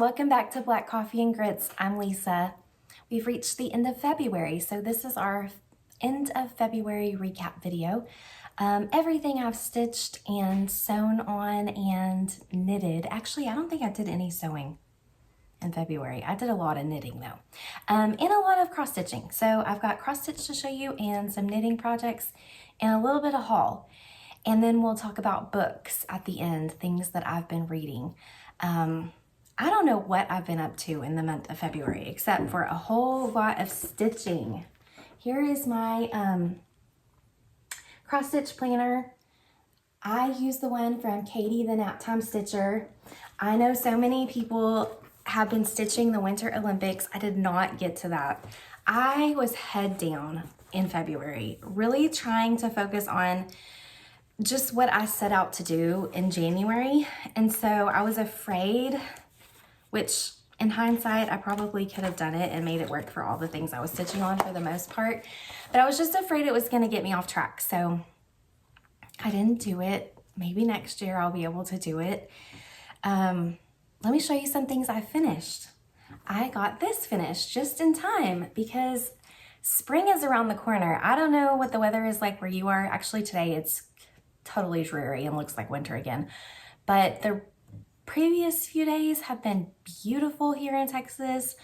welcome back to Black Coffee and Grits. I'm Lisa. We've reached the end of February, so this is our end of February recap video. Everything I've stitched and sewn on and knitted. Actually, I don't think I did any sewing in February. I did a lot of knitting though, and a lot of cross stitching. So I've got cross stitch to show you and some knitting projects and a little bit of haul. And then we'll talk about books at the end, things that I've been reading. I don't know what I've been up to in the month of February, except for a whole lot of stitching. Here is my cross stitch planner. I use the one from Katie, the Naptime Stitcher. I know so many people have been stitching the Winter Olympics. I did not get to that. I was head down in February, really trying to focus on just what I set out to do in January. And so I was afraid, which in hindsight, I probably could have done it and made it work for all the things I was stitching on for the most part. But I was just afraid it was going to get me off track. So I didn't do it. Maybe next year I'll be able to do it. Let me show you some things I finished. I got this finished just in time because spring is around the corner. I don't know what the weather is like where you are. Actually, today it's totally dreary and looks like winter again. But the previous few days have been beautiful here in Texas.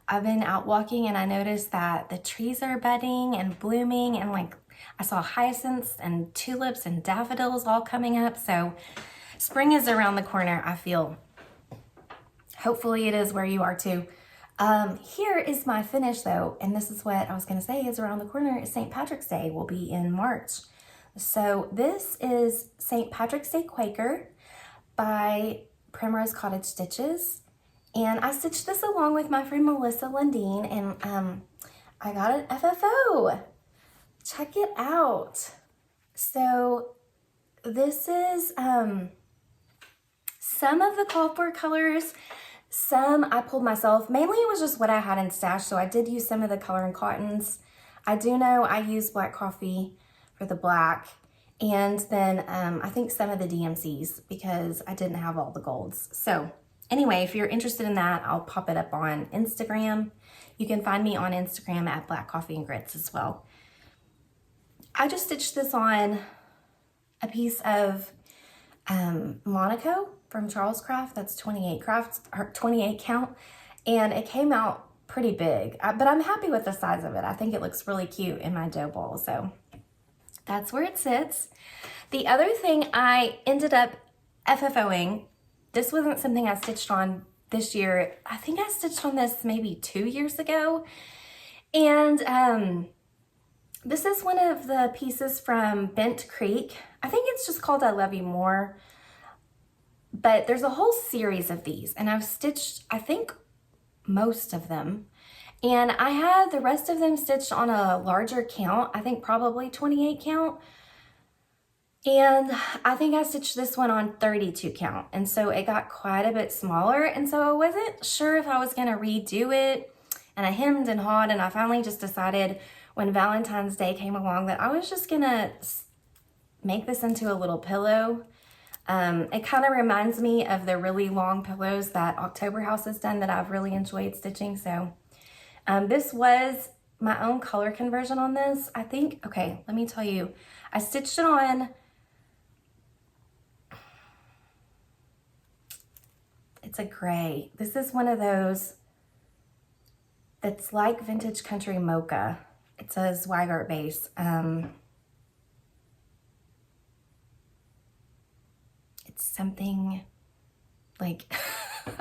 I've been out walking and I noticed that the trees are budding and blooming, and like I saw hyacinths and tulips and daffodils all coming up. So spring is around the corner, I feel. Hopefully it is where you are too. Here is my finish though, and this is what I was gonna say is around the corner. Is St. Patrick's Day will be in March. So this is St. Patrick's Day Quaker by Primrose Cottage Stitches. And I stitched this along with my friend Melissa Lundeen, and I got an FFO. Check it out. So this is some of the called for colors. Some I pulled myself. Mainly it was just what I had in stash, so I did use some of the color and cottons. I do know I used black coffee for the black, and then I think some of the DMCs because I didn't have all the golds. So anyway, if you're interested in that, I'll pop it up on Instagram. You can find me on Instagram at Black Coffee and Grits as well. I just stitched this on a piece of Monaco from Charles Craft. That's 28 crafts, or 28 count, and it came out pretty big, but I'm happy with the size of it. I think it looks really cute in my dough ball, so that's where it sits. The other thing I ended up FFOing, this wasn't something I stitched on this year. I think I stitched on this maybe 2 years ago, and this is one of the pieces from Bent Creek. I think it's just called I Love You More, but there's a whole series of these, and I've stitched, I think, most of them. And I had the rest of them stitched on a larger count, I think probably 28 count. And I think I stitched this one on 32 count. And so it got quite a bit smaller. And so I wasn't sure if I was gonna redo it. And I hemmed and hawed, and I finally just decided when Valentine's Day came along that I was just gonna make this into a little pillow. It kind of reminds me of the really long pillows that October House has done that I've really enjoyed stitching. So this was my own color conversion on this. I think, okay, let me tell you, I stitched it on, it's a gray. This is one of those that's like Vintage Country Mocha. It's a Zweigart base. It's something like,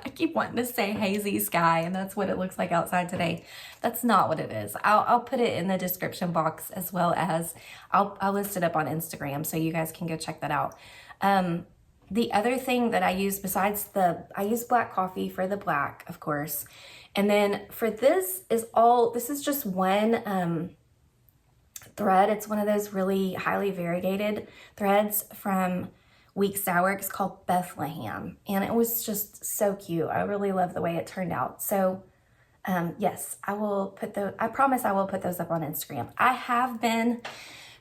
I keep wanting to say hazy sky, and that's what it looks like outside today. That's not what it is. I'll put it in the description box, as well as I'll list it up on Instagram so you guys can go check that out. The other thing that I use besides I use black coffee for the black, of course. And then for this is just one thread. It's one of those really highly variegated threads from Weeks Dye Works called Bethlehem, and it was just so cute. I really love the way it turned out. So yes, I promise I will put those up on Instagram. I have been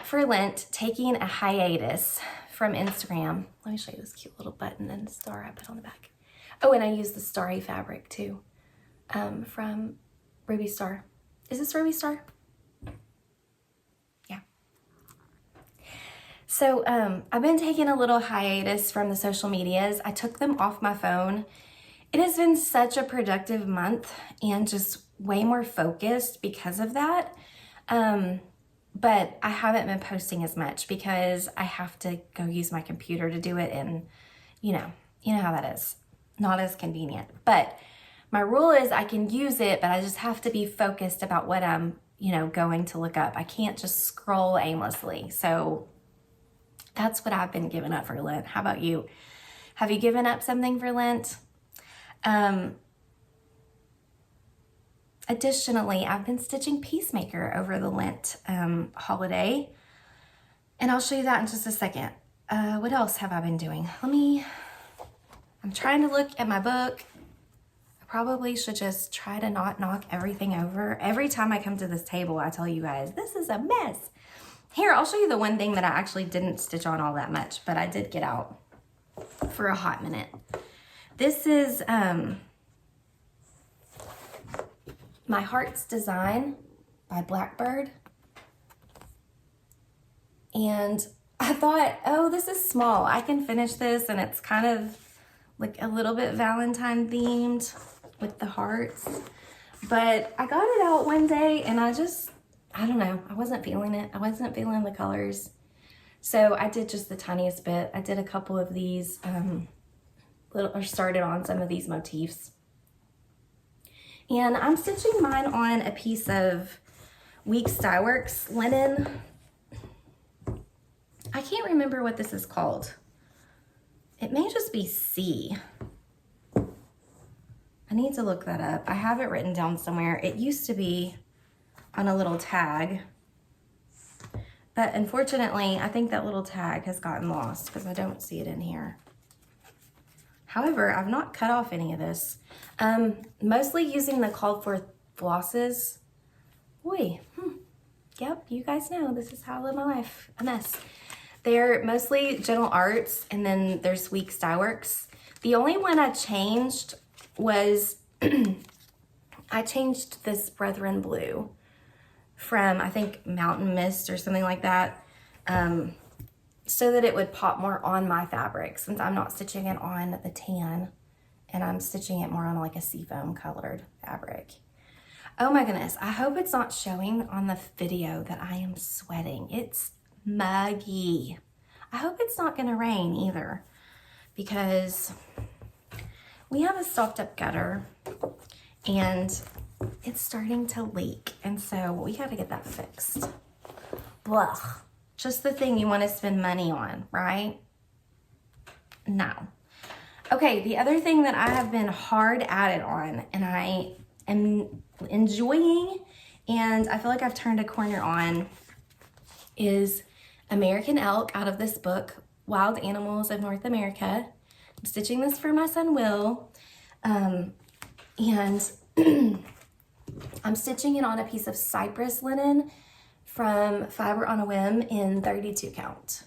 for Lent taking a hiatus from Instagram. Let me show you this cute little button and star I put on the back. Oh, and I use the starry fabric too, from Ruby Star. Is this Ruby Star? Yeah. So I've been taking a little hiatus from the social medias. I took them off my phone. It has been such a productive month and just way more focused because of that. But I haven't been posting as much because I have to go use my computer to do it, and you know how that is. Not as convenient. But my rule is I can use it, but I just have to be focused about what I'm, going to look up. I can't just scroll aimlessly. So that's what I've been giving up for Lent. How about you? Have you given up something for Lent? Additionally, I've been stitching Peacemaker over the Lent holiday, and I'll show you that in just a second. What else have I been doing? I'm trying to look at my book. I probably should just try to not knock everything over. Every time I come to this table, I tell you guys, this is a mess. Here, I'll show you the one thing that I actually didn't stitch on all that much, but I did get out for a hot minute. This is My Heart's Design by Blackbird. And I thought, oh, this is small. I can finish this, and it's kind of like a little bit Valentine themed with the hearts. But I got it out one day, and I don't know. I wasn't feeling it. I wasn't feeling the colors. So I did just the tiniest bit. I did a couple of these, started on some of these motifs. And I'm stitching mine on a piece of Weeks Dye Works linen. I can't remember what this is called. It may just be C. I need to look that up. I have it written down somewhere. It used to be on a little tag, but unfortunately, I think that little tag has gotten lost because I don't see it in here. However, I've not cut off any of this. Mostly using the called for flosses. Yep, you guys know this is how I live my life, a mess. They're mostly Gentle Arts, and then there's Weeks Dye Works. The only one I changed was, I changed this Brethren Blue from, I think, Mountain Mist or something like that, so that it would pop more on my fabric, since I'm not stitching it on the tan, and I'm stitching it more on like a seafoam colored fabric. Oh my goodness, I hope it's not showing on the video that I am sweating. It's muggy. I hope it's not gonna rain either, because we have a stopped up gutter and it's starting to leak, and so we gotta get that fixed. Blah. Just the thing you want to spend money on, right? No. Okay, the other thing that I have been hard at it on, and I am enjoying, and I feel like I've turned a corner on, is American Elk out of this book, Wild Animals of North America. I'm stitching this for my son, Will, and I'm stitching it on a piece of cypress linen from Fiber on a Whim in 32 count.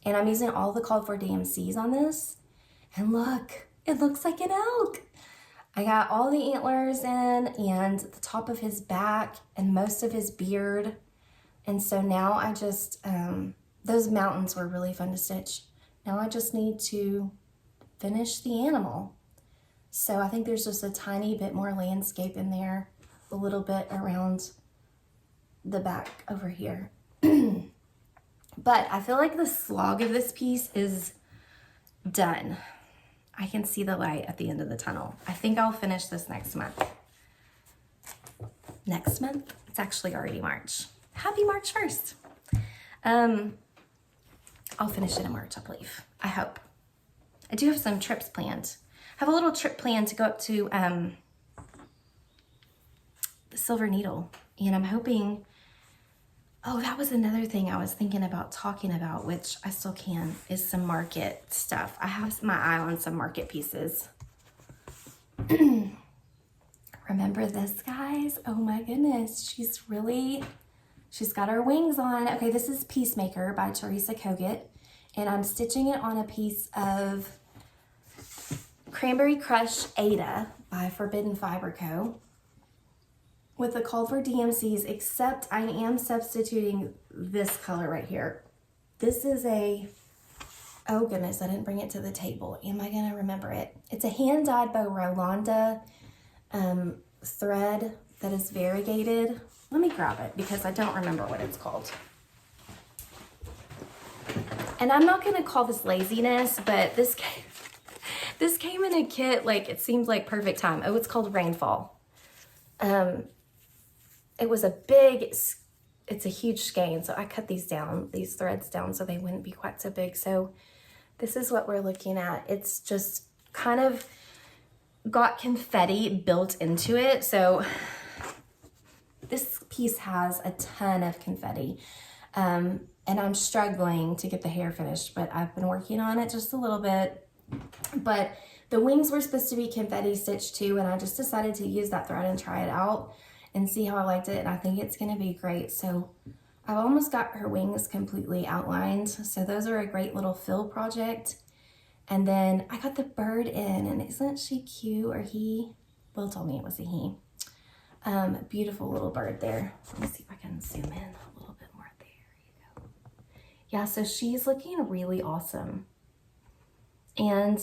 And I'm using all the called for DMCs on this. And look, it looks like an elk. I got all the antlers in and the top of his back and most of his beard. And so now I just, those mountains were really fun to stitch. Now I just need to finish the animal. So I think there's just a tiny bit more landscape in there, a little bit around the back over here. But I feel like the slog of this piece is done. I can see the light at the end of the tunnel. I think I'll finish this next month. Next month? It's actually already March. Happy March 1st. I'll finish it in March, I believe. I hope. I do have some trips planned. I have a little trip planned to go up to the Silver Needle, and I'm hoping, oh, that was another thing I was thinking about talking about, which I still can, is some market stuff. I have my eye on some market pieces. Remember this, guys? Oh my goodness, she's got her wings on. Okay, this is Peacemaker by Tersea Kogut, and I'm stitching it on a piece of Cranberry Crush Ada by Forbidden Fiber Co. with the call for DMCs, except I am substituting this color right here. This is a, oh goodness, I didn't bring it to the table. Am I gonna remember it? It's a hand-dyed by Rolanda thread that is variegated. Let me grab it because I don't remember what it's called. And I'm not gonna call this laziness, but this came in a kit, like it seems like perfect time. Oh, it's called Rainfall. It was a big, it's a huge skein, so I cut these threads down so they wouldn't be quite so big. So this is what we're looking at. It's just kind of got confetti built into it. So this piece has a ton of confetti. And I'm struggling to get the hair finished, but I've been working on it just a little bit. But the wings were supposed to be confetti stitched too, and I just decided to use that thread and try it out and see how I liked it, and I think it's gonna be great. So I've almost got her wings completely outlined, so those are a great little fill project. And then I got the bird in, and isn't she cute, or he? Will told me it was a he. Beautiful little bird there. Let me see if I can zoom in a little bit more. There you go. Yeah, so she's looking really awesome. And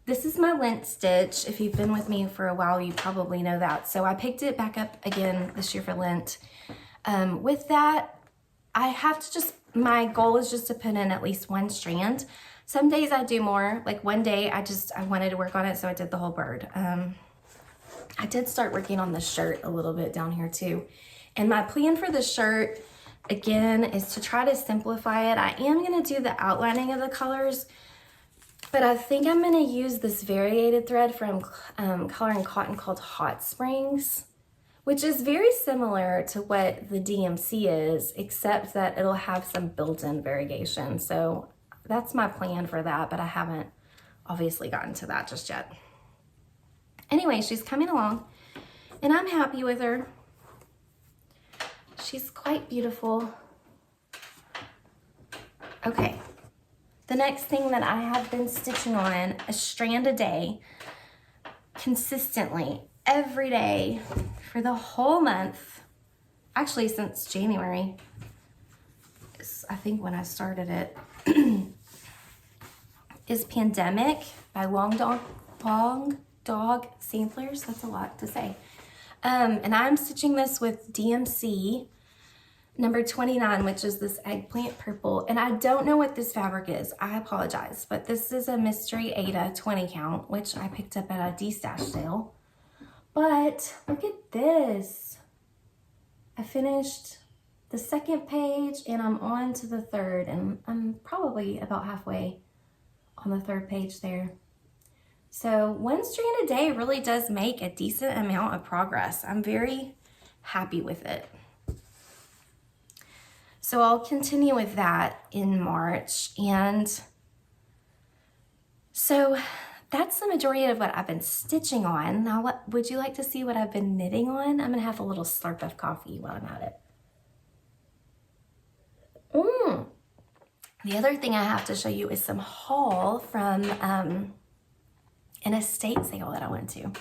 this is my lint stitch. If you've been with me for a while, you probably know that. So I picked it back up again this year for lint. With that, I have to just, my goal is just to put in at least one strand. Some days I do more. Like one day I wanted to work on it, so I did the whole bird. I did start working on the shirt a little bit down here too. And my plan for the shirt, again, is to try to simplify it. I am gonna do the outlining of the colors, but I think I'm gonna use this variegated thread from Color and Cotton called Hot Springs, which is very similar to what the DMC is, except that it'll have some built-in variegation. So that's my plan for that, but I haven't obviously gotten to that just yet. Anyway, she's coming along, and I'm happy with her. She's quite beautiful. Okay. The next thing that I have been stitching on, a strand a day, consistently, every day, for the whole month, actually since January, I think when I started it, is Pandemic by Long Dog Samplers. That's a lot to say. And I'm stitching this with DMC number 29, which is this eggplant purple. And I don't know what this fabric is. I apologize, but this is a Mystery Ada 20 count, which I picked up at a D-stash sale. But look at this. I finished the second page and I'm on to the third, and I'm probably about halfway on the third page there. So one strand a day really does make a decent amount of progress. I'm very happy with it. So I'll continue with that in March. And so that's the majority of what I've been stitching on. Now, would you like to see what I've been knitting on? I'm gonna have a little slurp of coffee while I'm at it. The other thing I have to show you is some haul from an estate sale that I went to.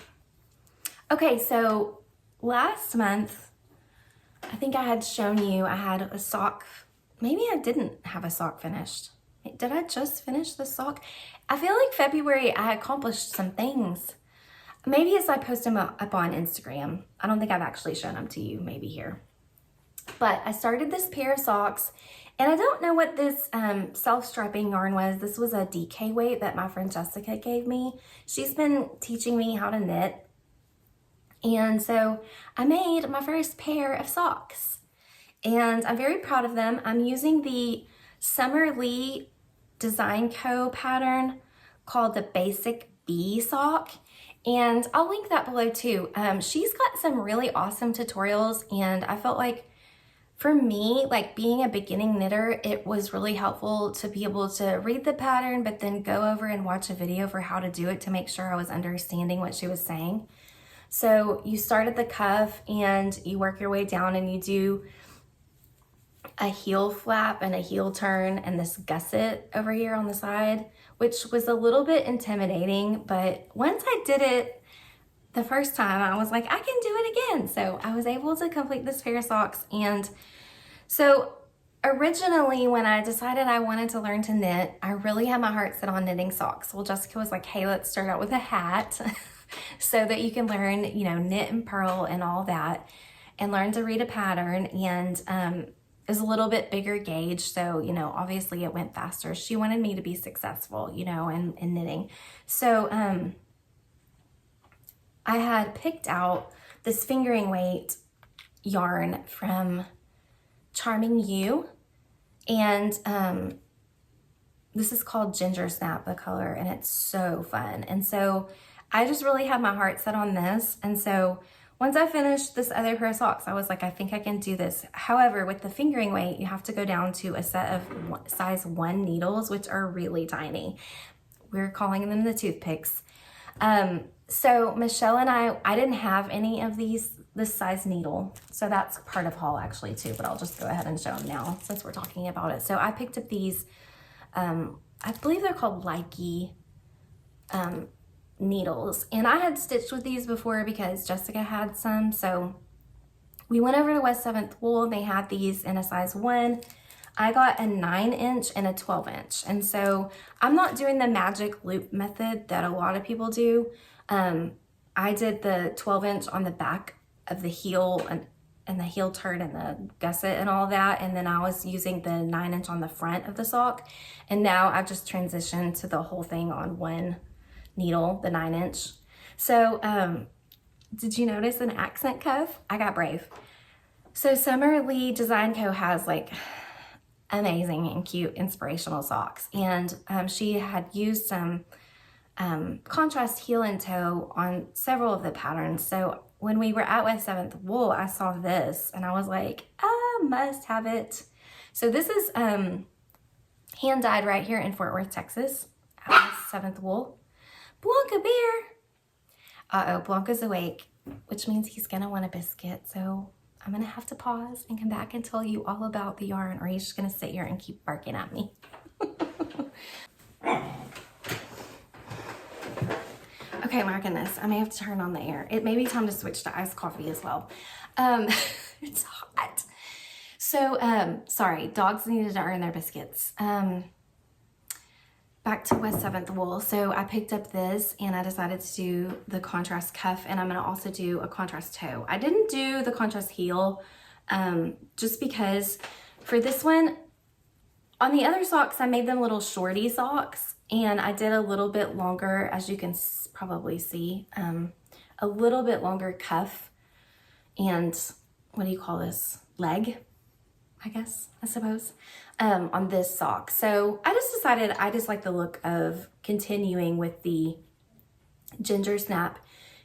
Okay, so last month, I think I had shown you I had a sock. Maybe I didn't have a sock finished. Did I just finish the sock? I feel like February I accomplished some things. Maybe as I post them up on Instagram. I don't think I've actually shown them to you, maybe here. But I started this pair of socks, and I don't know what this self-striping yarn was. This was a DK weight that my friend Jessica gave me. She's been teaching me how to knit. And so I made my first pair of socks, and I'm very proud of them. I'm using the Summer Lee Design Co. pattern called the Basic B sock, and I'll link that below too. She's got some really awesome tutorials, and I felt like for me, like being a beginning knitter, it was really helpful to be able to read the pattern, but then go over and watch a video for how to do it to make sure I was understanding what she was saying. So you start at the cuff and you work your way down, and you do a heel flap and a heel turn and this gusset over here on the side, which was a little bit intimidating, but once I did it the first time, I was like, I can do it again. So I was able to complete this pair of socks. And so originally when I decided I wanted to learn to knit, I really had my heart set on knitting socks. Well, Jessica was like, hey, let's start out with a hat so that you can learn, you know, knit and purl and all that, and learn to read a pattern. And is a little bit bigger gauge, so, you know, obviously it went faster. She wanted me to be successful, you know, in knitting. So I had picked out this fingering weight yarn from Charming You, and this is called Gingersnap, the color, and it's so fun. And so I just really had my heart set on this, and so once I finished this other pair of socks, I was like, I think I can do this. However, with the fingering weight, you have to go down to a set of size 1 needles, which are really tiny. We're calling them the toothpicks. So Michelle and I didn't have any of this size needle. So that's part of haul actually too, but I'll just go ahead and show them now since we're talking about it. So I picked up these, I believe they're called Lykke needles, and I had stitched with these before because Jessica had some. So we went over to West 7th Wool, and they had these in a size 1. I got a 9-inch and a 12-inch, and so I'm not doing the magic loop method that a lot of people do. I did the 12-inch on the back of the heel and the heel turn and the gusset and all that, and then I was using the 9-inch on the front of the sock, and now I've just transitioned to the whole thing on one needle, the 9-inch. So did you notice an accent cuff? I got brave. So Summer Lee Design Co. has like amazing and cute inspirational socks, and she had used some contrast heel and toe on several of the patterns. So when we were at West 7th Wool, I saw this and I was like, I must have it. So this is hand dyed right here in Fort Worth, Texas at West 7th Wool. Blanca bear. Uh-oh, Blanca's awake, which means he's gonna want a biscuit. So I'm gonna have to pause and come back and tell you all about the yarn, or he's just gonna sit here and keep barking at me. Okay, my goodness, I may have to turn on the air. It may be time to switch to iced coffee as well. It's hot. So, sorry, dogs needed to earn their biscuits. Back to West 7th Wool. So I picked up this and I decided to do the contrast cuff, and I'm gonna also do a contrast toe. I didn't do the contrast heel just because for this one, on the other socks, I made them little shorty socks, and I did a little bit longer, as you can probably see, a little bit longer cuff and what do you call this? Leg, I suppose, on this sock. So I just decided I just like the look of continuing with the Gingersnap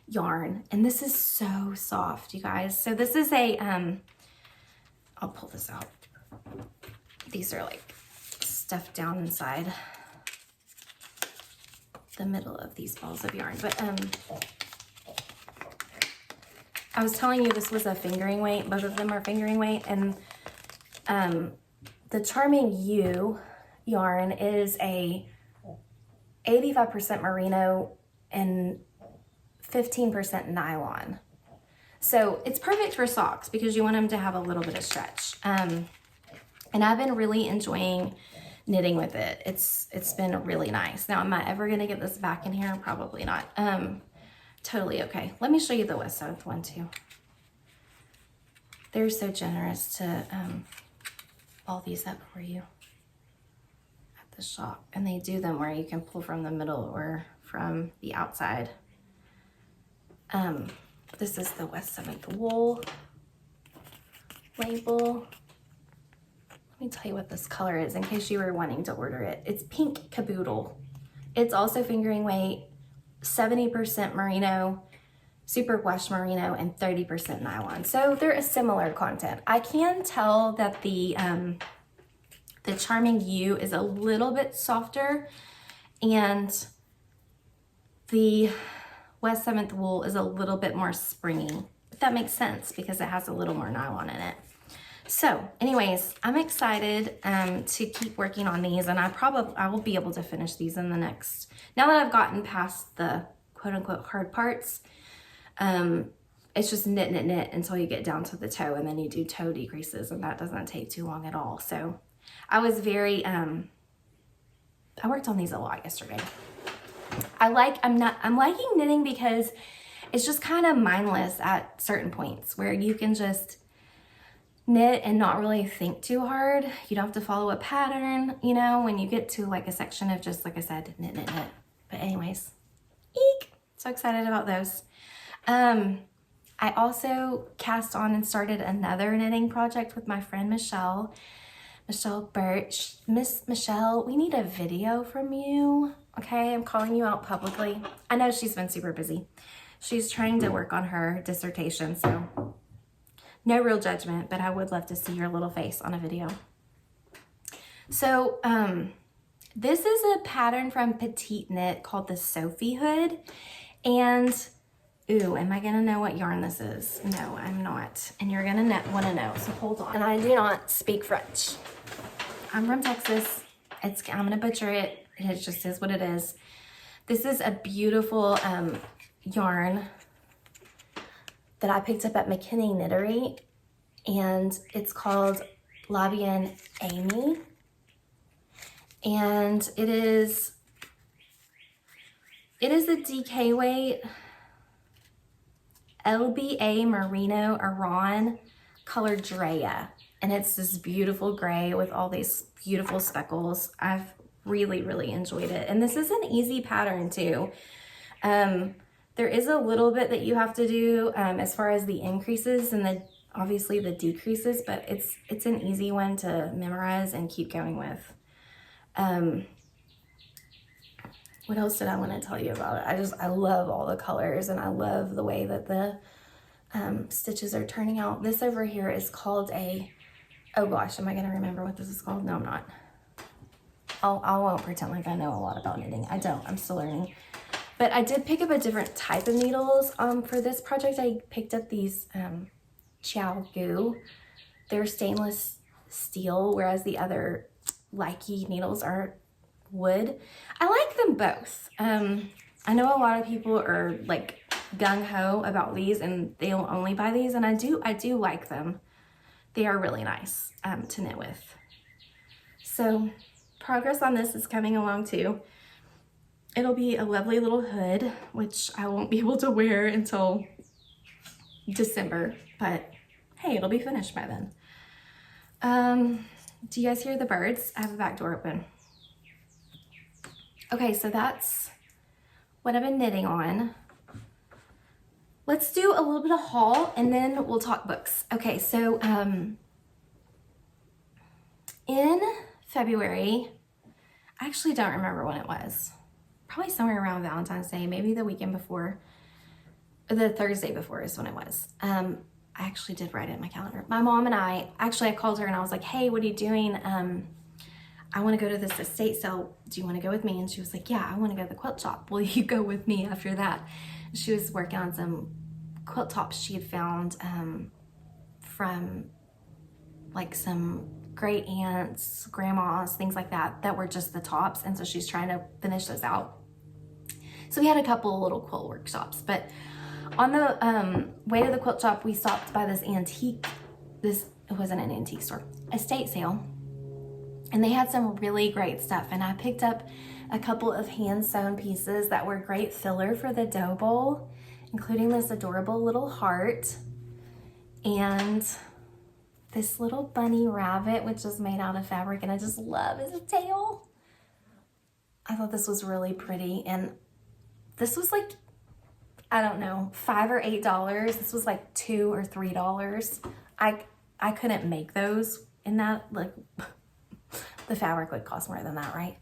yarn. And this is so soft, you guys. So this is a, I'll pull this out. These are like stuffed down inside the middle of these balls of yarn. But I was telling you this was a fingering weight. Both of them are fingering weight. And the Charming You yarn is a 85% merino and 15% nylon. So it's perfect for socks because you want them to have a little bit of stretch. And I've been really enjoying knitting with it. It's been really nice. Now, am I ever gonna get this back in here? Probably not. Totally okay. Let me show you the West 7th one too. They're so generous to ball these up for you at the shop, and they do them where you can pull from the middle or from the outside. This is the West 7th Wool label. Let me tell you what this color is in case you were wanting to order it. It's pink Caboodle. It's also fingering weight, 70% merino, super wash merino, and 30% nylon. So they're a similar content. I can tell that the Charming You is a little bit softer, and the West 7th Wool is a little bit more springy. But that makes sense because it has a little more nylon in it. So anyways, I'm excited to keep working on these, and I will be able to finish these in the next, now that I've gotten past the quote unquote hard parts. It's just knit until you get down to the toe, and then you do toe decreases, and that doesn't take too long at all. So I was very, I worked on these a lot yesterday. I'm liking knitting because it's just kind of mindless at certain points where you can just knit and not really think too hard. You don't have to follow a pattern, you know, when you get to like a section of just, like I said, knit. But anyways, eek! So excited about those. I also cast on and started another knitting project with my friend Michelle Birch. Miss Michelle, we need a video from you. Okay, I'm calling you out publicly. I know she's been super busy. She's trying to work on her dissertation, so no real judgment, but I would love to see your little face on a video. So this is a pattern from Petit knit called the Sophie hood. And ooh, am I gonna know what yarn this is? No, I'm not. And you're gonna want to know, so hold on. And I do not speak French. I'm from Texas. I'm gonna butcher it. It just is what it is. This is a beautiful yarn that I picked up at McKinney Knittery, and it's called Labian Aimee. And it is a DK weight LBA Merino Aran color Drea, and it's this beautiful gray with all these beautiful speckles. I've really enjoyed it, and this is an easy pattern too. There is a little bit that you have to do as far as the increases and obviously the decreases, but it's an easy one to memorize and keep going with. What else did I want to tell you about it? I love all the colors, and I love the way that the stitches are turning out. This over here is called oh gosh, am I going to remember what this is called? No, I'm not. I won't pretend like I know a lot about knitting. I don't. I'm still learning. But I did pick up a different type of needles. For this project, I picked up these Chow Goo. They're stainless steel, whereas the other Lykke needles are wood. I like them both. I know a lot of people are like gung-ho about these, and they'll only buy these, and I do like them. They are really nice to knit with. So progress on this is coming along too. It'll be a lovely little hood, which I won't be able to wear until December, but hey, it'll be finished by then. Do you guys hear the birds? I have a back door open. Okay, so that's what I've been knitting on. Let's do a little bit of haul, and then we'll talk books. Okay, so in February, I actually don't remember when it was. Probably somewhere around Valentine's Day, maybe the weekend before, or the Thursday before is when it was. I actually did write it in my calendar. My mom and I called her and I was like, hey, what are you doing? I want to go to this estate sale. Do you want to go with me? And she was like, yeah, I want to go to the quilt shop. Will you go with me after that? She was working on some quilt tops she had found from like some great aunts, grandmas, things like that, that were just the tops. And so she's trying to finish those out. So we had a couple little quilt workshops, but on the way to the quilt shop, we stopped by this it wasn't an antique store, estate sale. And they had some really great stuff. And I picked up a couple of hand sewn pieces that were great filler for the dough bowl, including this adorable little heart and this little bunny rabbit, which is made out of fabric, and I just love his tail. I thought this was really pretty, and this was like, I don't know, $5 or $8. This was like $2 or $3. I couldn't make those in that, like, the fabric would cost more than that, right?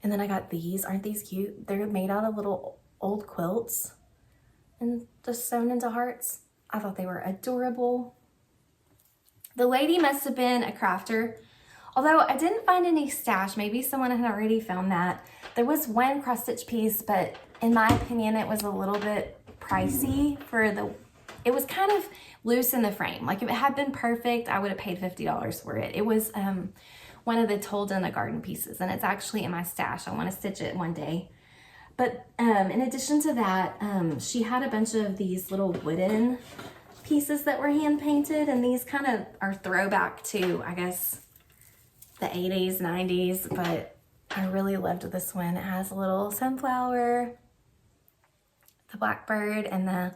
And then I got these. Aren't these cute? They're made out of little old quilts and just sewn into hearts. I thought they were adorable. The lady must have been a crafter, although I didn't find any stash. Maybe someone had already found that. There was one cross-stitch piece, but in my opinion, it was a little bit pricey for the It was kind of loose in the frame. Like if it had been perfect, I would have paid $50 for it. It was one of the Told in the Garden pieces, and it's actually in my stash. I want to stitch it one day. But in addition to that, she had a bunch of these little wooden pieces that were hand painted, and these kind of are throwback to, I guess, the 80s, 90s, but I really loved this one. It has a little sunflower, the Blackbird, and the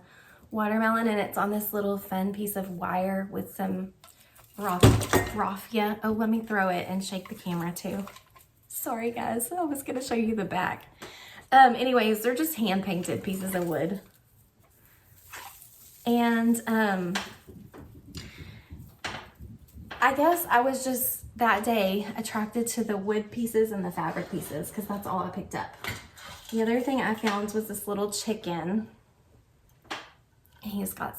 watermelon, and it's on this little fun piece of wire with some raffia. Oh, let me throw it and shake the camera too. Sorry guys, I was gonna show you the back. Anyways, they're just hand painted pieces of wood. And I guess I was just that day attracted to the wood pieces and the fabric pieces because that's all I picked up. The other thing I found was this little chicken. He's got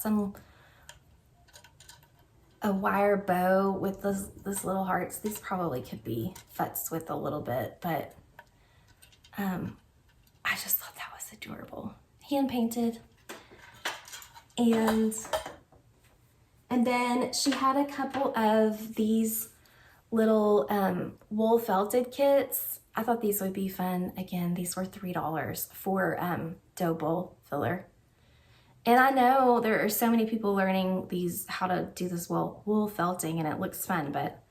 a wire bow with this little hearts. These probably could be futzed with a little bit, but I just thought that was adorable. Hand painted. And then she had a couple of these little wool felted kits. I thought these would be fun. Again, these were $3 for dough bowl filler. And I know there are so many people learning how to do this wool felting, and it looks fun, but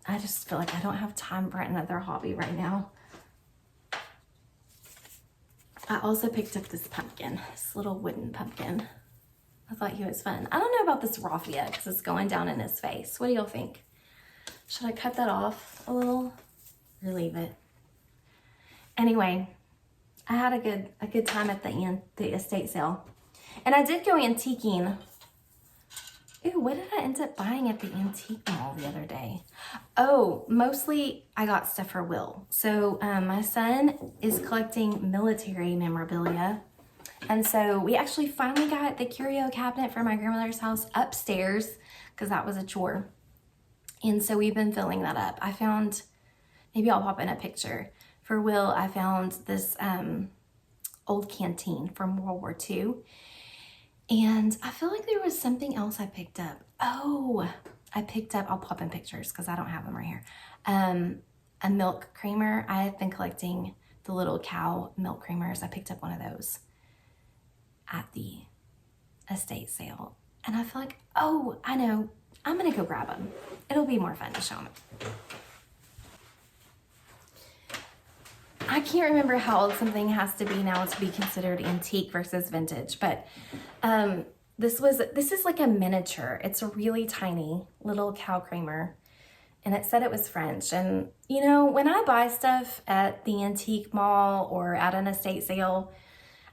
I just feel like I don't have time for another hobby right now. I also picked up this pumpkin, this little wooden pumpkin. I thought he was fun. I don't know about this raffia because it's going down in his face. What do y'all think? Should I cut that off a little or leave it? Anyway, I had a good time at the estate sale. And I did go antiquing. Ooh, what did I end up buying at the antique mall the other day? Oh, mostly I got stuff for Will. So my son is collecting military memorabilia. And so we actually finally got the curio cabinet for my grandmother's house upstairs because that was a chore. And so we've been filling that up. I found, maybe I'll pop in a picture. For Will, I found this old canteen from World War II. And I feel like there was something else I picked up. Oh, I picked up, I'll pop in pictures because I don't have them right here. A milk creamer. I have been collecting the little cow milk creamers. I picked up one of those at the estate sale. And I feel like, oh, I know, I'm gonna go grab them. It'll be more fun to show them. I can't remember how old something has to be now to be considered antique versus vintage, but this is like a miniature. It's a really tiny little cow creamer, and it said it was French. And you know, when I buy stuff at the antique mall or at an estate sale,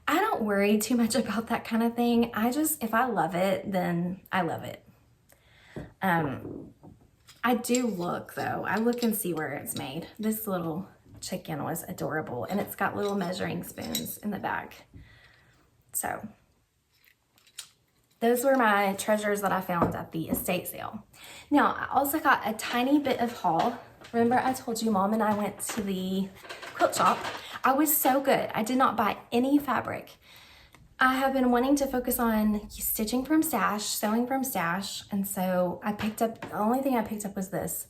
I don't worry too much about that kind of thing. If I love it, then I love it. I do look though. I look and see where it's made. This little chicken was adorable, and it's got little measuring spoons in the back. So those were my treasures that I found at the estate sale. Now I also got a tiny bit of haul. Remember I told you Mom and I went to the quilt shop. I was so good. I did not buy any fabric. I have been wanting to focus on stitching from stash, sewing from stash, and so I picked up, the only thing I picked up was this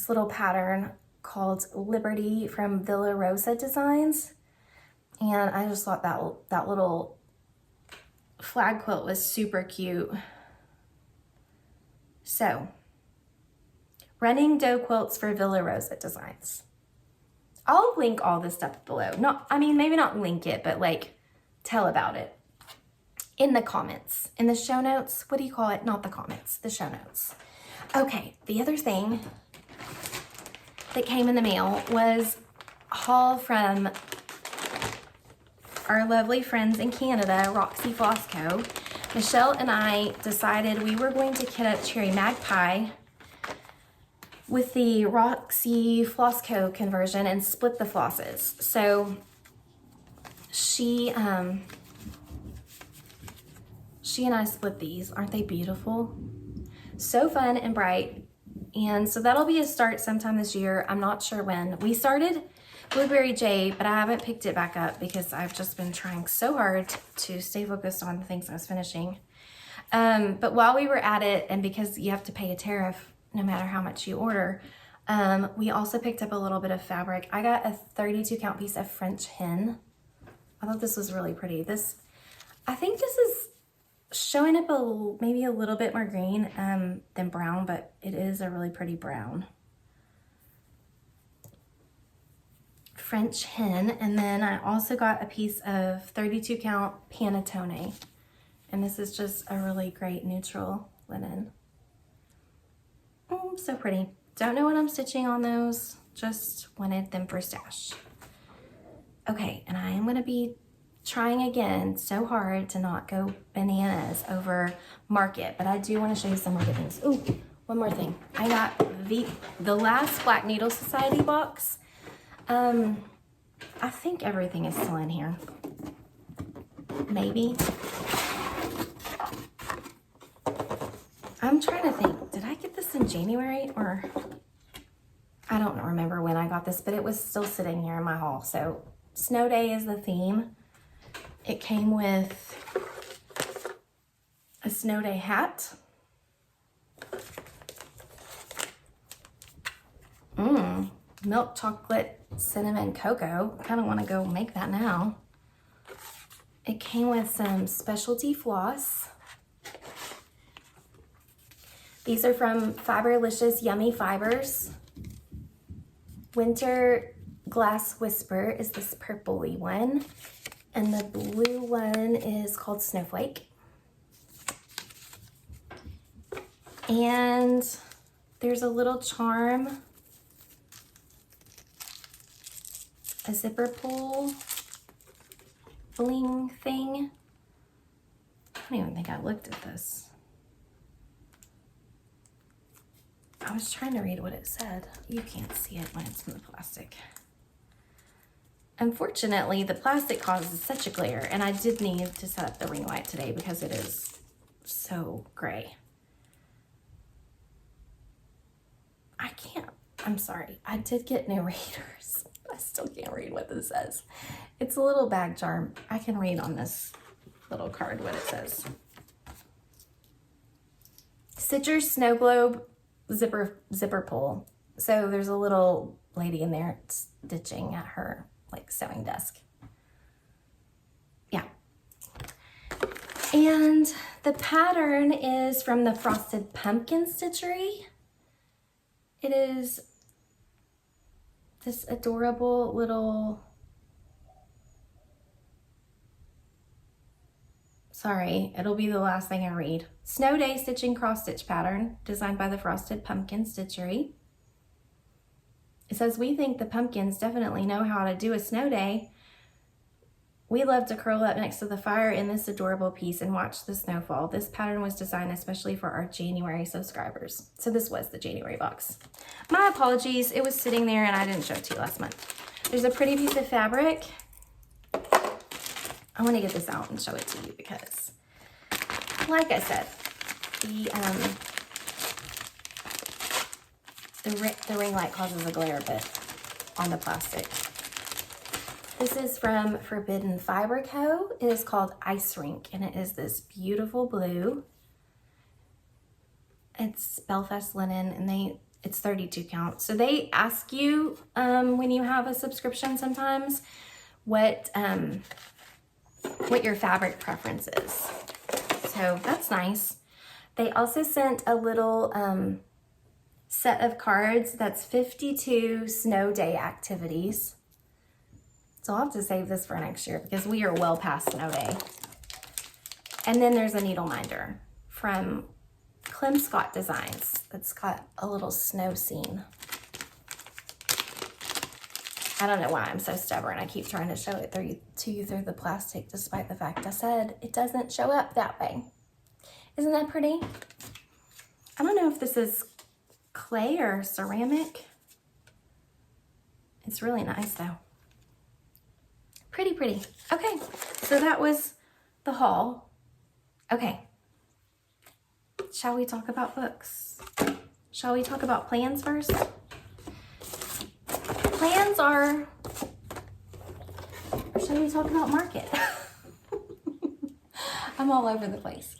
little pattern called Liberty from Villa Rosa Designs. And I just thought that little flag quilt was super cute. So, running dough quilts for Villa Rosa Designs. I'll link all this stuff below. Maybe not link it, but like tell about it in the comments, in the show notes. What do you call it? Not the comments, the show notes. Okay, the other thing that came in the mail was a haul from our lovely friends in Canada, Roxy Floss Co. Michelle and I decided we were going to kit up Cherry Magpie with the Roxy Floss Co. conversion and split the flosses. So she and I split these. Aren't they beautiful? So fun and bright. And so that'll be a start sometime this year. I'm not sure when. We started Blueberry J, but I haven't picked it back up because I've just been trying so hard to stay focused on the things I was finishing. But while we were at it, and because you have to pay a tariff no matter how much you order, we also picked up a little bit of fabric. I got a 32 count piece of French hen. I thought this was really pretty. I think this is showing up maybe a little bit more green than brown, but it is a really pretty brown. French hen. And then I also got a piece of 32 count Panettone. And this is just a really great neutral linen. Oh, so pretty. Don't know what I'm stitching on those. Just wanted them for stash. Okay, and I am going to be trying again so hard to not go bananas over Market, but I do want to show you some more good things. Ooh, one more thing. I got the last Black Needle Society box. I think everything is still in here. Maybe. I'm trying to think, did I get this in January or I don't remember when I got this, but it was still sitting here in my haul. So Snow Day is the theme. It came with a Snow Day hat. Milk chocolate cinnamon cocoa. I kind of want to go make that now. It came with some specialty floss. These are from Fiberlicious Yummy Fibers. Winter Glass Whisper is this purpley one. And the blue one is called Snowflake. And there's a little charm, a zipper pull bling thing. I don't even think I looked at this. I was trying to read what it said. You can't see it when it's in the plastic. Unfortunately, the plastic causes such a glare, and I did need to set up the ring light today because it is so gray. I'm sorry. I did get new readers. I still can't read what this says. It's a little bag charm. I can read on this little card what it says. Stitcher Snow Globe zipper pull. So there's a little lady in there stitching at her like sewing desk. Yeah. And the pattern is from the Frosted Pumpkin Stitchery. It is this adorable little, sorry, it'll be the last thing I read. Snow Day Stitching Cross Stitch Pattern, designed by the Frosted Pumpkin Stitchery. It says, we think the pumpkins definitely know how to do a snow day. We love to curl up next to the fire in this adorable piece and watch the snowfall. This pattern was designed especially for our January subscribers. So this was the January box. My apologies, it was sitting there and I didn't show it to you last month. There's a pretty piece of fabric. I want to get this out and show it to you because, like I said, the ring light causes a glare a bit on the plastic. This is from Forbidden Fiber Co. It is called Ice Rink, and it is this beautiful blue. It's Belfast linen, and it's 32 count. So they ask you when you have a subscription sometimes what your fabric preference is. So that's nice. They also sent a little set of cards that's 52 snow day activities. So I'll have to save this for next year because we are well past snow day. And then there's a needle minder from Clem Scott Designs that's got a little snow scene. I don't know why I'm so stubborn. I keep trying to show it to you through the plastic despite the fact I said it doesn't show up that way. Isn't that pretty? I don't know if this is clay or ceramic. It's really nice though. Pretty pretty. Okay, so that was the haul. Okay, shall we talk about books? Shall we talk about plans first? Plans are, or shall we talk about Market? I'm all over the place.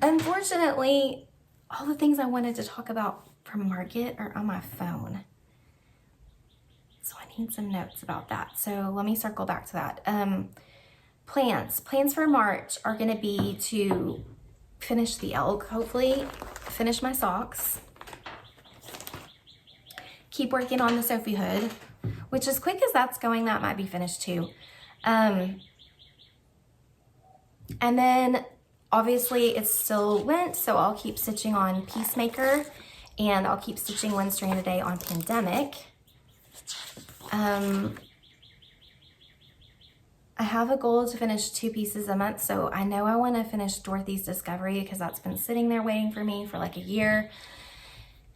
Unfortunately, all the things I wanted to talk about from Market are on my phone. So I need some notes about that. So let me circle back to that. Plans for March are going to be to finish the elk, hopefully finish my socks, keep working on the Sophie hood, which as quick as that's going, that might be finished too. And then obviously it's still Lent, so I'll keep stitching on Peacemaker, and I'll keep stitching one strand a day on Pandemic. I have a goal to finish 2 pieces a month, so I know I want to finish Dorothy's Discovery because that's been sitting there waiting for me for like a year.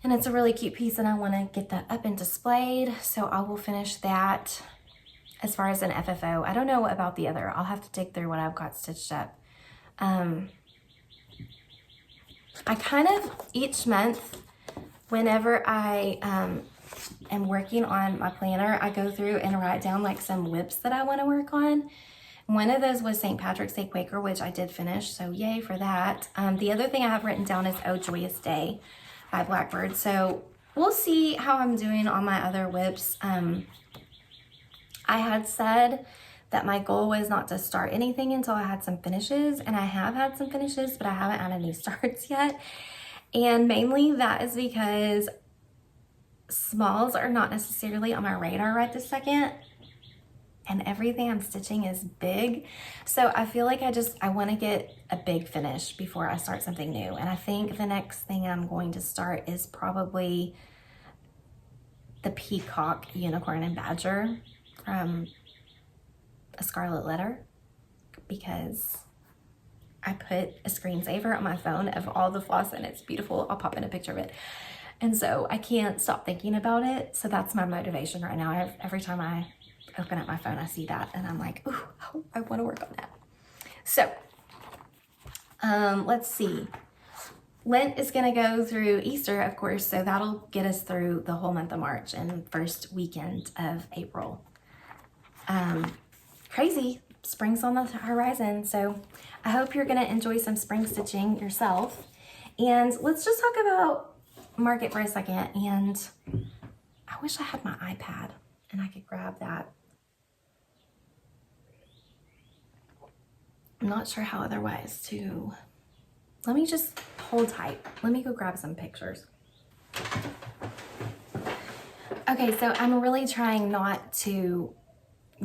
And it's a really cute piece and I want to get that up and displayed, so I will finish that. As far as an FFO, I don't know about the other. I'll have to dig through what I've got stitched up. I kind of, each month, whenever I am working on my planner, I go through and write down like some whips that I want to work on. One of those was St. Patrick's Day Quaker, which I did finish, so yay for that. The other thing I have written down is Oh Joyous Day by Blackbird. So we'll see how I'm doing on my other whips. I had said that my goal was not to start anything until I had some finishes, and I have had some finishes, but I haven't had any starts yet. And mainly that is because smalls are not necessarily on my radar right this second, and everything I'm stitching is big. So I feel like I want to get a big finish before I start something new. And I think the next thing I'm going to start is probably the Peacock Unicorn and Badger from A Scarlet Letter, because I put a screensaver on my phone of all the floss and it's beautiful. I'll pop in a picture of it. And so I can't stop thinking about it. So that's my motivation right now. Every time I open up my phone, I see that and I'm like, ooh, I want to work on that. So let's see. Lent is going to go through Easter, of course, so that'll get us through the whole month of March and first weekend of April. Crazy. Spring's on the horizon, so I hope you're going to enjoy some spring stitching yourself. And let's just talk about Market for a second. And I wish I had my iPad and I could grab that. I'm not sure how otherwise to... Let me just hold tight. Let me go grab some pictures. Okay, so I'm really trying not to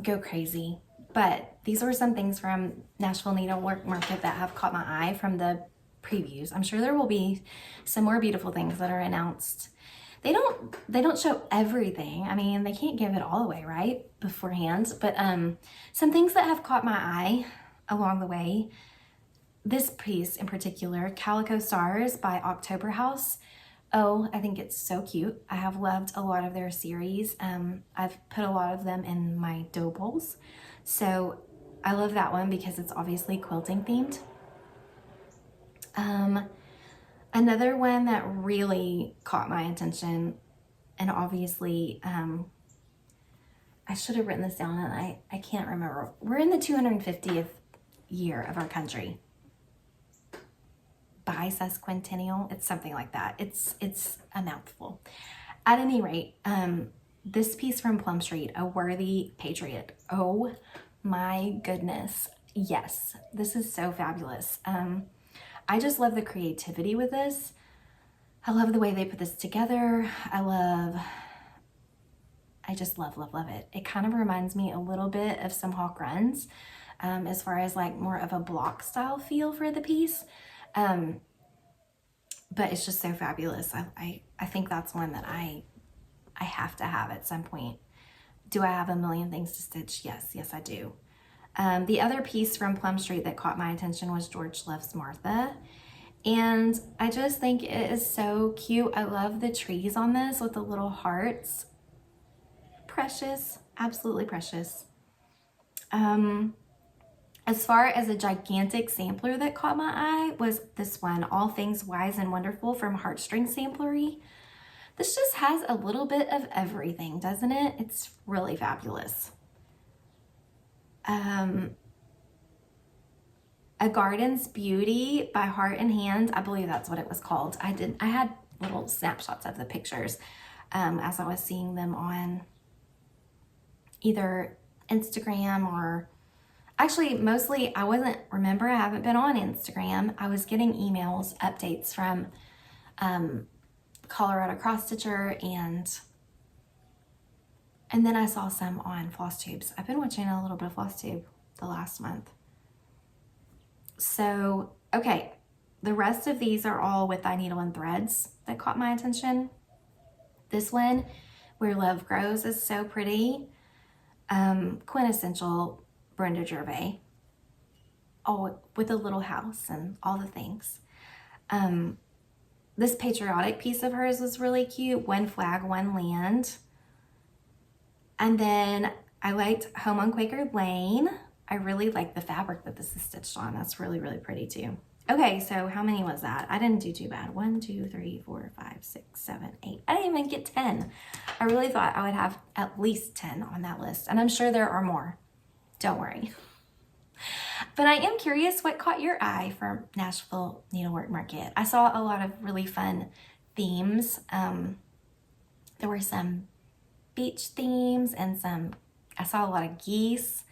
go crazy, but these are some things from Nashville Needlework Market that have caught my eye from the previews. I'm sure there will be some more beautiful things that are announced. They don't show everything. I mean, they can't give it all away, right, beforehand, but some things that have caught my eye along the way. This piece in particular, Calico Stars by October House. Oh, I think it's so cute. I have loved a lot of their series. I've put a lot of them in my dough bowls. So I love that one because it's obviously quilting themed. Another one that really caught my attention, and obviously I should have written this down and I can't remember. We're in the 250th year of our country. Bisesquicentennial, it's something like that. It's a mouthful. At any rate, this piece from Plum Street, A Worthy Patriot. Oh my goodness. Yes, this is so fabulous. I just love the creativity with this. I love the way they put this together. I just love it. It kind of reminds me a little bit of some Hawk Runs, as far as like more of a block style feel for the piece. But it's just so fabulous. I think that's one that I have to have at some point. Do I have a million things to stitch? Yes, I do. The other piece from Plum Street that caught my attention was George Loves Martha. And I just think it is so cute. I love the trees on this with the little hearts. Precious, absolutely precious. As far as a gigantic sampler that caught my eye was this one, All Things Wise and Wonderful from Heartstring Samplery. This just has a little bit of everything, doesn't it? It's really fabulous. A Garden's Beauty by Heart and Hand. I believe that's what it was called. I had little snapshots of the pictures as I was seeing them on either Instagram or actually mostly I haven't been on Instagram. I was getting emails, updates from Colorado Cross Stitcher and then I saw some on Flosstubes. I've been watching a little bit of Flosstube the last month. So, okay, the rest of these are all with Thy Needle and Threads that caught my attention. This one, Where Love Grows, is so pretty. Quintessential Brenda Gervais. All with a little house and all the things. This patriotic piece of hers was really cute. One Flag, One Land. And then I liked Home on Quaker Lane. I really like the fabric that this is stitched on. That's really, really pretty too. Okay, so how many was that? I didn't do too bad. 1, 2, 3, 4, 5, 6, 7, 8. I didn't even get 10. I really thought I would have at least 10 on that list. And I'm sure there are more. Don't worry. But I am curious what caught your eye for Nashville Needlework Market. I saw a lot of really fun themes. There were some beach themes and I saw a lot of geese.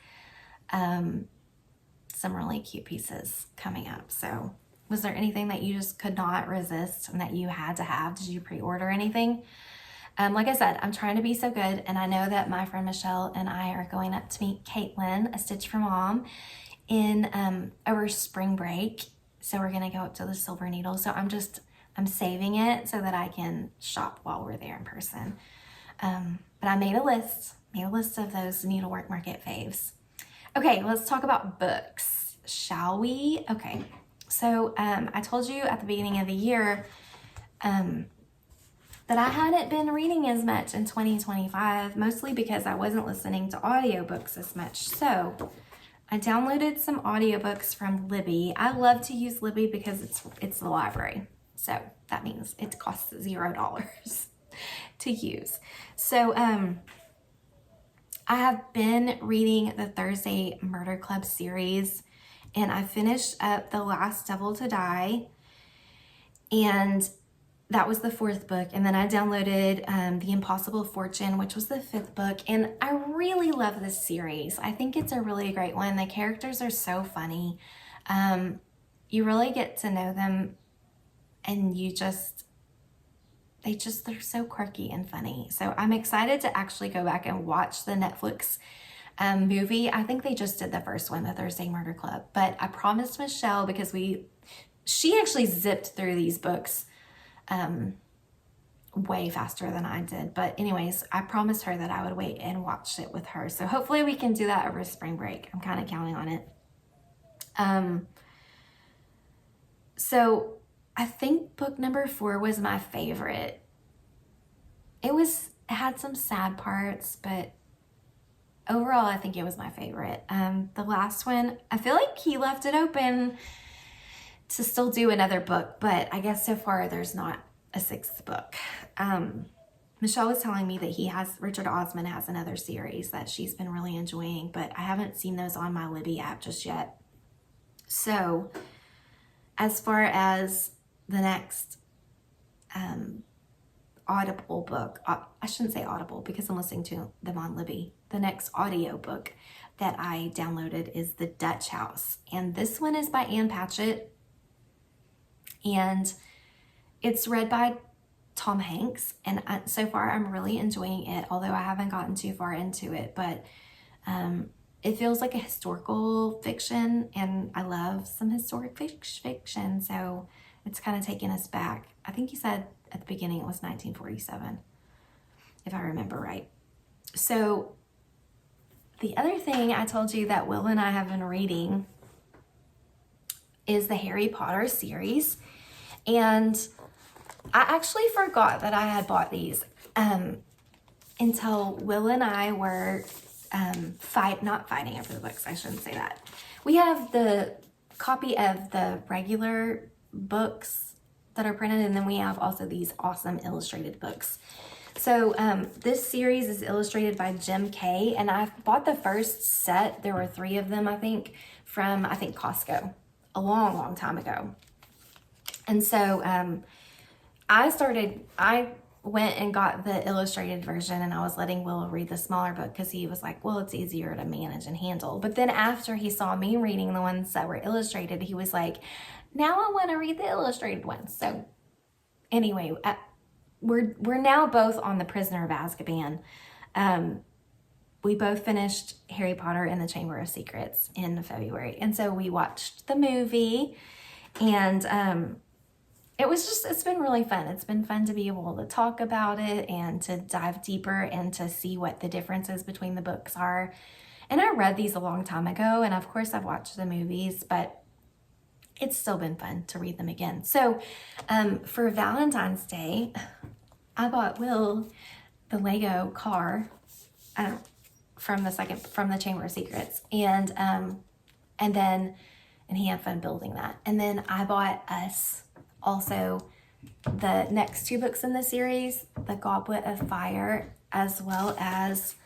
Some really cute pieces coming up. So was there anything that you just could not resist and that you had to have? Did you pre-order anything? Like I said, I'm trying to be so good, and I know that my friend Michelle and I are going up to meet Caitlin, a Stitch for Mom, in over spring break. So we're gonna go up to the Silver Needle. So I'm saving it so that I can shop while we're there in person. But I made a list of those Needlework Market faves. Okay, let's talk about books, shall we? Okay, so I told you at the beginning of the year that I hadn't been reading as much in 2025, mostly because I wasn't listening to audiobooks as much. So I downloaded some audiobooks from Libby. I love to use Libby because it's the library. So that means it costs $0 to use. So I have been reading the Thursday Murder Club series, and I finished up The Last Devil to Die, and that was the 4th book. And then I downloaded The Impossible Fortune, which was the 5th book, and I really love this series. I think it's a really great one. The characters are so funny. You really get to know them, and they're so quirky and funny. So I'm excited to actually go back and watch the Netflix movie. I think they just did the first one, the Thursday Murder Club. But I promised Michelle, because she actually zipped through these books way faster than I did. But anyways, I promised her that I would wait and watch it with her. So hopefully we can do that over spring break. I'm kind of counting on it. So I think book number 4 was my favorite. It had some sad parts, but overall I think it was my favorite. The last one, I feel like he left it open to still do another book, but I guess so far there's not a 6th book. Michelle was telling me that Richard Osman has another series that she's been really enjoying, but I haven't seen those on my Libby app just yet. So as far as the next Audible book, I shouldn't say Audible because I'm listening to them on Libby. The next audio book that I downloaded is The Dutch House. And this one is by Ann Patchett. And it's read by Tom Hanks. And so far I'm really enjoying it, although I haven't gotten too far into it. But it feels like a historical fiction, and I love some historic fiction. So it's kind of taking us back. I think you said at the beginning it was 1947, if I remember right. So the other thing I told you that Will and I have been reading is the Harry Potter series. And I actually forgot that I had bought these until Will and I were not fighting over the books. I shouldn't say that. We have the copy of the regular books that are printed, and then we have also these awesome illustrated books. So this series is illustrated by Jim Kay, and I bought the first set. There were 3 of them, I think, from Costco. a long, long time ago. And so I went and got the illustrated version, and I was letting Will read the smaller book because he was like, well, it's easier to manage and handle. But then after he saw me reading the ones that were illustrated, he was like, now I want to read the illustrated ones. So anyway, we're now both on The Prisoner of Azkaban. We both finished Harry Potter and the Chamber of Secrets in February. And so we watched the movie, and it's been really fun. It's been fun to be able to talk about it and to dive deeper and to see what the differences between the books are. And I read these a long time ago, and of course I've watched the movies, but it's still been fun to read them again. So for Valentine's Day, I bought Will the Lego car from the Chamber of Secrets, and he had fun building that. And then I bought us also the next two books in the series, The Goblet of Fire, as well as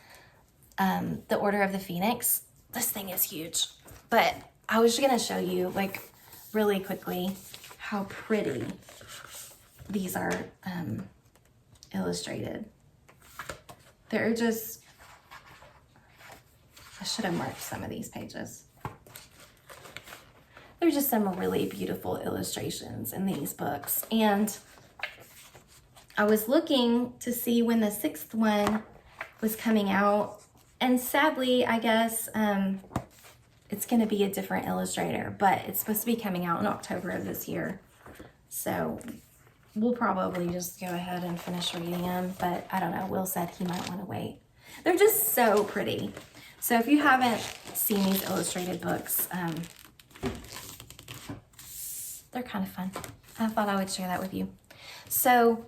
The Order of the Phoenix. This thing is huge, but I was just gonna show you like really quickly how pretty these are illustrated. They're just, I should have marked some of these pages. There's just some really beautiful illustrations in these books. And I was looking to see when the 6th one was coming out. And sadly, I guess it's going to be a different illustrator, but it's supposed to be coming out in October of this year. So we'll probably just go ahead and finish reading them. But I don't know. Will said he might want to wait. They're just so pretty. So if you haven't seen these illustrated books, they're kind of fun. I thought I would share that with you. So,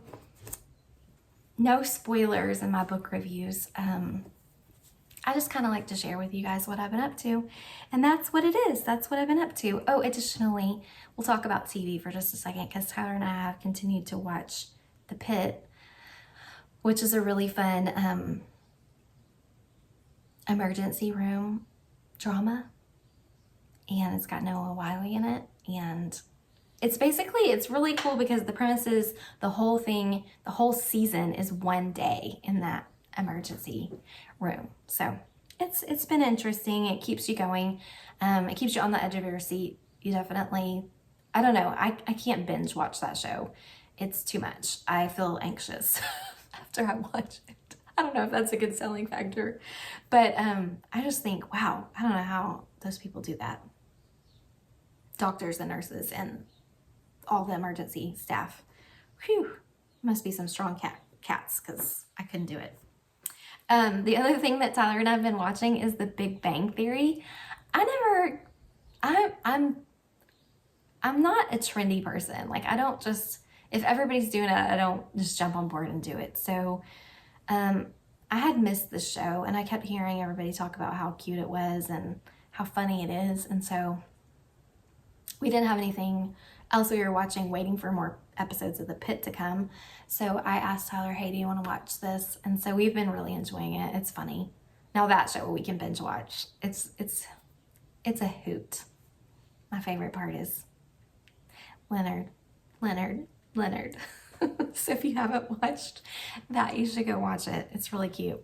no spoilers in my book reviews. I just kind of like to share with you guys what I've been up to. And that's what it is. That's what I've been up to. Oh, additionally, we'll talk about TV for just a second, because Tyler and I have continued to watch The Pit, which is a really fun emergency room drama. And it's got Noah Wiley in it. And it's really cool because the premise is the whole season is one day in that emergency room. So it's been interesting. It keeps you going. It keeps you on the edge of your seat. You definitely, I don't know, I can't binge watch that show. It's too much. I feel anxious after I watch it. I don't know if that's a good selling factor, but I just think, wow, I don't know how those people do that. Doctors and nurses and all the emergency staff. Whew, must be some strong cats, because I couldn't do it. The other thing that Tyler and I have been watching is The Big Bang Theory. I'm not a trendy person. Like, I don't just, if everybody's doing it, I don't just jump on board and do it. So I had missed the show, and I kept hearing everybody talk about how cute it was and how funny it is. And so we didn't have anything else we were watching, waiting for more episodes of The Pit to come. So I asked Tyler, hey, do you want to watch this? And so we've been really enjoying it. It's funny. Now that show we can binge watch. It's a hoot. My favorite part is Leonard. So if you haven't watched that, you should go watch it. It's really cute.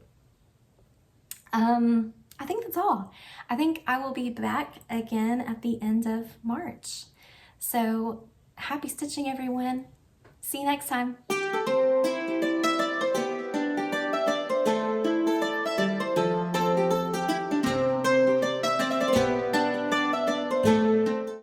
I think that's all. I think I will be back again at the end of March. So happy stitching, everyone. See you next time.